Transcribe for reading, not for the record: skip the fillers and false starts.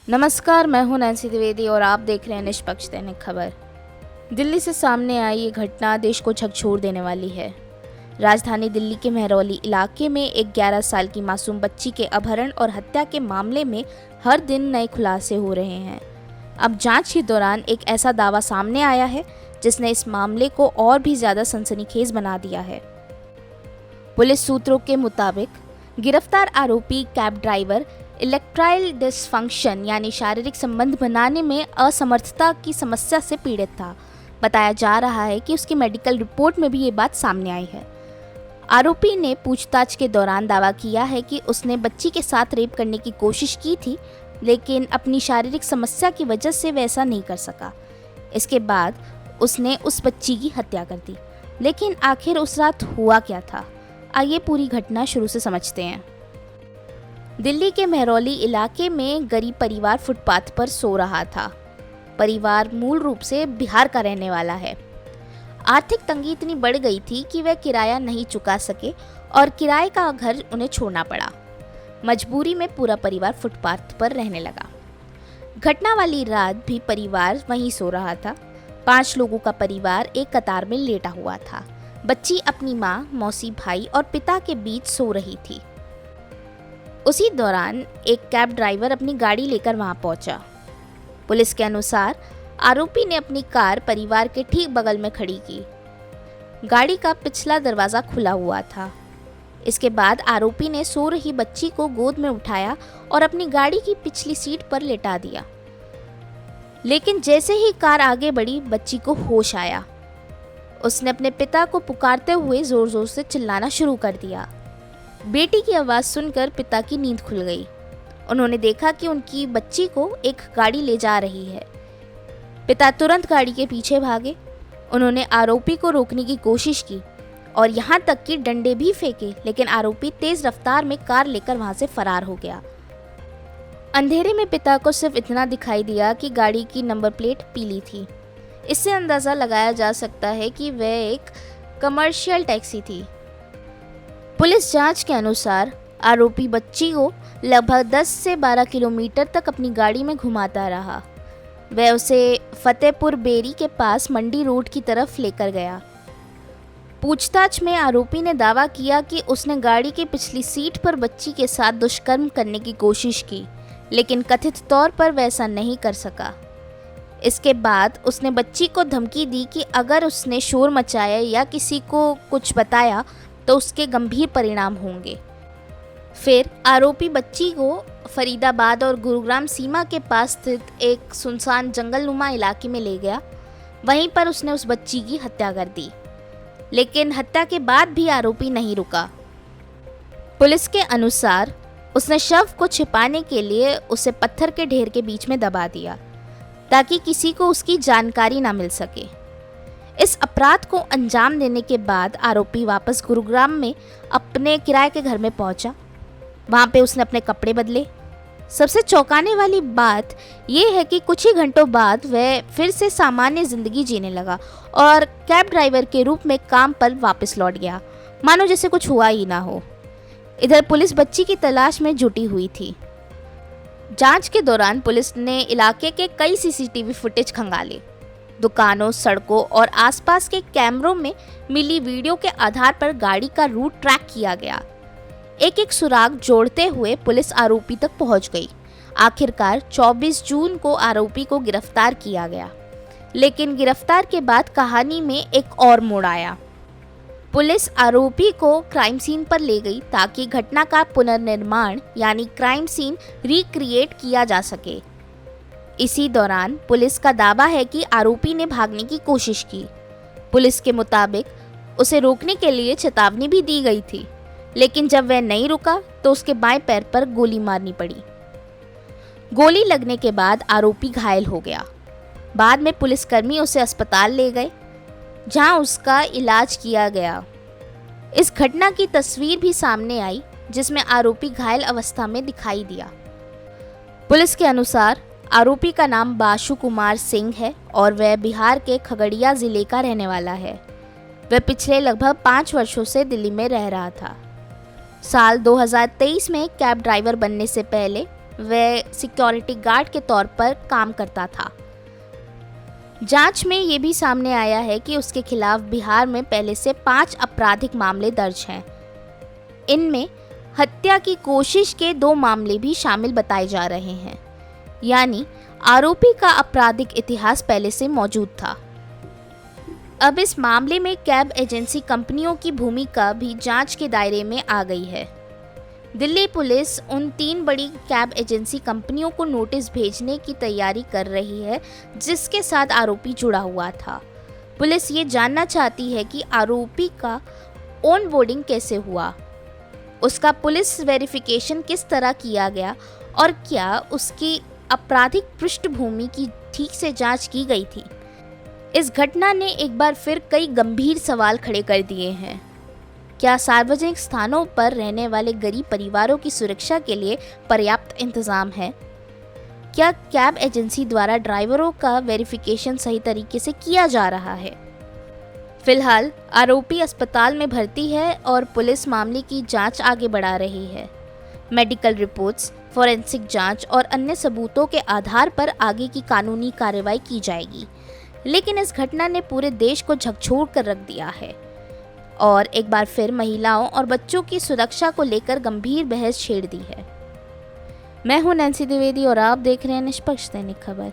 नमस्कार, मैं हूं नैन्सी द्विवेदी और आप देख रहे हैं निष्पक्ष दैनिक खबर। दिल्ली से सामने आई ये घटना देश को झकझोर देने वाली है। राजधानी दिल्ली के महरौली इलाके में एक 11 साल की मासूम बच्ची के अपहरण और हत्या के मामले में हर दिन नए खुलासे हो रहे हैं। अब जांच के दौरान एक ऐसा दावा सामने आया है जिसने इस मामले को और भी ज़्यादा सनसनीखेज बना दिया है। पुलिस सूत्रों के मुताबिक गिरफ्तार आरोपी कैब ड्राइवर इलेक्ट्राइल डिसफंक्शन यानी शारीरिक संबंध बनाने में असमर्थता की समस्या से पीड़ित था। बताया जा रहा है कि उसकी मेडिकल रिपोर्ट में भी ये बात सामने आई है। आरोपी ने पूछताछ के दौरान दावा किया है कि उसने बच्ची के साथ रेप करने की कोशिश की थी, लेकिन अपनी शारीरिक समस्या की वजह से वह ऐसा नहीं कर सका। इसके बाद उसने उस बच्ची की हत्या कर दी। लेकिन आखिर उस रात हुआ क्या था? आइए पूरी घटना शुरू से समझते हैं। दिल्ली के महरौली इलाके में गरीब परिवार फुटपाथ पर सो रहा था। परिवार मूल रूप से बिहार का रहने वाला है। आर्थिक तंगी इतनी बढ़ गई थी कि वह किराया नहीं चुका सके और किराए का घर उन्हें छोड़ना पड़ा। मजबूरी में पूरा परिवार फुटपाथ पर रहने लगा। घटना वाली रात भी परिवार वहीं सो रहा था। 5 लोगों का परिवार एक कतार में लेटा हुआ था। बच्ची अपनी माँ, मौसी, भाई और पिता के बीच सो रही थी। उसी दौरान एक कैब ड्राइवर अपनी गाड़ी लेकर वहां पहुंचा। पुलिस के अनुसार आरोपी ने अपनी कार परिवार के ठीक बगल में खड़ी की। गाड़ी का पिछला दरवाज़ा खुला हुआ था। इसके बाद आरोपी ने सो रही बच्ची को गोद में उठाया और अपनी गाड़ी की पिछली सीट पर लेटा दिया। लेकिन जैसे ही कार आगे बढ़ी, बच्ची को होश आया। उसने अपने पिता को पुकारते हुए ज़ोर ज़ोर से चिल्लाना शुरू कर दिया। बेटी की आवाज़ सुनकर पिता की नींद खुल गई। उन्होंने देखा कि उनकी बच्ची को एक गाड़ी ले जा रही है। पिता तुरंत गाड़ी के पीछे भागे। उन्होंने आरोपी को रोकने की कोशिश की और यहाँ तक कि डंडे भी फेंके, लेकिन आरोपी तेज़ रफ्तार में कार लेकर वहाँ से फरार हो गया। अंधेरे में पिता को सिर्फ इतना दिखाई दिया कि गाड़ी की नंबर प्लेट पीली थी। इससे अंदाज़ा लगाया जा सकता है कि वह एक कमर्शियल टैक्सी थी। पुलिस जांच के अनुसार आरोपी बच्ची को लगभग 10 से 12 किलोमीटर तक अपनी गाड़ी में घुमाता रहा। वह उसे फतेहपुर बेरी के पास मंडी रोड की तरफ लेकर गया। पूछताछ में आरोपी ने दावा किया कि उसने गाड़ी की पिछली सीट पर बच्ची के साथ दुष्कर्म करने की कोशिश की, लेकिन कथित तौर पर वह ऐसा नहीं कर सका। इसके बाद उसने बच्ची को धमकी दी कि अगर उसने शोर मचाया या किसी को कुछ बताया तो उसके गंभीर परिणाम होंगे। फिर आरोपी बच्ची को फरीदाबाद और गुरुग्राम सीमा के पास स्थित एक सुनसान जंगलनुमा इलाके में ले गया। वहीं पर उसने उस बच्ची की हत्या कर दी। लेकिन हत्या के बाद भी आरोपी नहीं रुका। पुलिस के अनुसार उसने शव को छिपाने के लिए उसे पत्थर के ढेर के बीच में दबा दिया ताकि किसी को उसकी जानकारी ना मिल सके। इस अपराध को अंजाम देने के बाद आरोपी वापस गुरुग्राम में अपने किराए के घर में पहुंचा। वहां पे उसने अपने कपड़े बदले। सबसे चौंकाने वाली बात यह है कि कुछ ही घंटों बाद वह फिर से सामान्य जिंदगी जीने लगा और कैब ड्राइवर के रूप में काम पर वापस लौट गया, मानो जैसे कुछ हुआ ही ना हो। इधर पुलिस बच्ची की तलाश में जुटी हुई थी। जांच के दौरान पुलिस ने इलाके के कई सीसीटीवी फुटेज खंगाले। दुकानों, सड़कों और आसपास के कैमरों में मिली वीडियो के आधार पर गाड़ी का रूट ट्रैक किया गया। एक एक सुराग जोड़ते हुए पुलिस आरोपी तक पहुंच गई। आखिरकार 24 जून को आरोपी को गिरफ्तार किया गया। लेकिन गिरफ्तार के बाद कहानी में एक और मोड़ आया। पुलिस आरोपी को क्राइम सीन पर ले गई ताकि घटना का पुनर्निर्माण यानी क्राइम सीन रिक्रिएट किया जा सके। इसी दौरान पुलिस का दावा है कि आरोपी ने भागने की कोशिश की। पुलिस के मुताबिक उसे रोकने के लिए चेतावनी भी दी गई थी, लेकिन जब वह नहीं रुका तो उसके बाएं पैर पर गोली मारनी पड़ी। गोली लगने के बाद आरोपी घायल हो गया। बाद में पुलिसकर्मी उसे अस्पताल ले गए, जहां उसका इलाज किया गया। इस घटना की तस्वीर भी सामने आई, जिसमें आरोपी घायल अवस्था में दिखाई दिया। पुलिस के अनुसार आरोपी का नाम बाशु कुमार सिंह है और वह बिहार के खगड़िया ज़िले का रहने वाला है। वह पिछले लगभग 5 वर्षों से दिल्ली में रह रहा था। साल 2023 में कैब ड्राइवर बनने से पहले वह सिक्योरिटी गार्ड के तौर पर काम करता था। जांच में ये भी सामने आया है कि उसके खिलाफ बिहार में पहले से 5 आपराधिक मामले दर्ज हैं। इनमें हत्या की कोशिश के 2 मामले भी शामिल बताए जा रहे हैं, यानी आरोपी का आपराधिक इतिहास पहले से मौजूद था। अब इस मामले में कैब एजेंसी कंपनियों की भूमिका भी जांच के दायरे में आ गई है। दिल्ली पुलिस उन 3 बड़ी कैब एजेंसी कंपनियों को नोटिस भेजने की तैयारी कर रही है जिसके साथ आरोपी जुड़ा हुआ था। पुलिस ये जानना चाहती है कि आरोपी का ऑन बोर्डिंग कैसे हुआ, उसका पुलिस वेरिफिकेशन किस तरह किया गया और क्या उसकी आपराधिक पृष्ठभूमि की ठीक से जांच की गई थी। इस घटना ने एक बार फिर कई गंभीर सवाल खड़े कर दिए हैं। क्या सार्वजनिक स्थानों पर रहने वाले गरीब परिवारों की सुरक्षा के लिए पर्याप्त इंतजाम है? क्या कैब एजेंसी द्वारा ड्राइवरों का वेरिफिकेशन सही तरीके से किया जा रहा है? फिलहाल आरोपी अस्पताल में भर्ती है और पुलिस मामले की जांच आगे बढ़ा रही है। मेडिकल रिपोर्ट्स, फॉरेंसिक जांच और अन्य सबूतों के आधार पर आगे की कानूनी कार्रवाई की जाएगी। लेकिन इस घटना ने पूरे देश को झकझोर कर रख दिया है और एक बार फिर महिलाओं और बच्चों की सुरक्षा को लेकर गंभीर बहस छेड़ दी है। मैं हूं नैन्सी द्विवेदी और आप देख रहे हैं निष्पक्ष दैनिक खबर।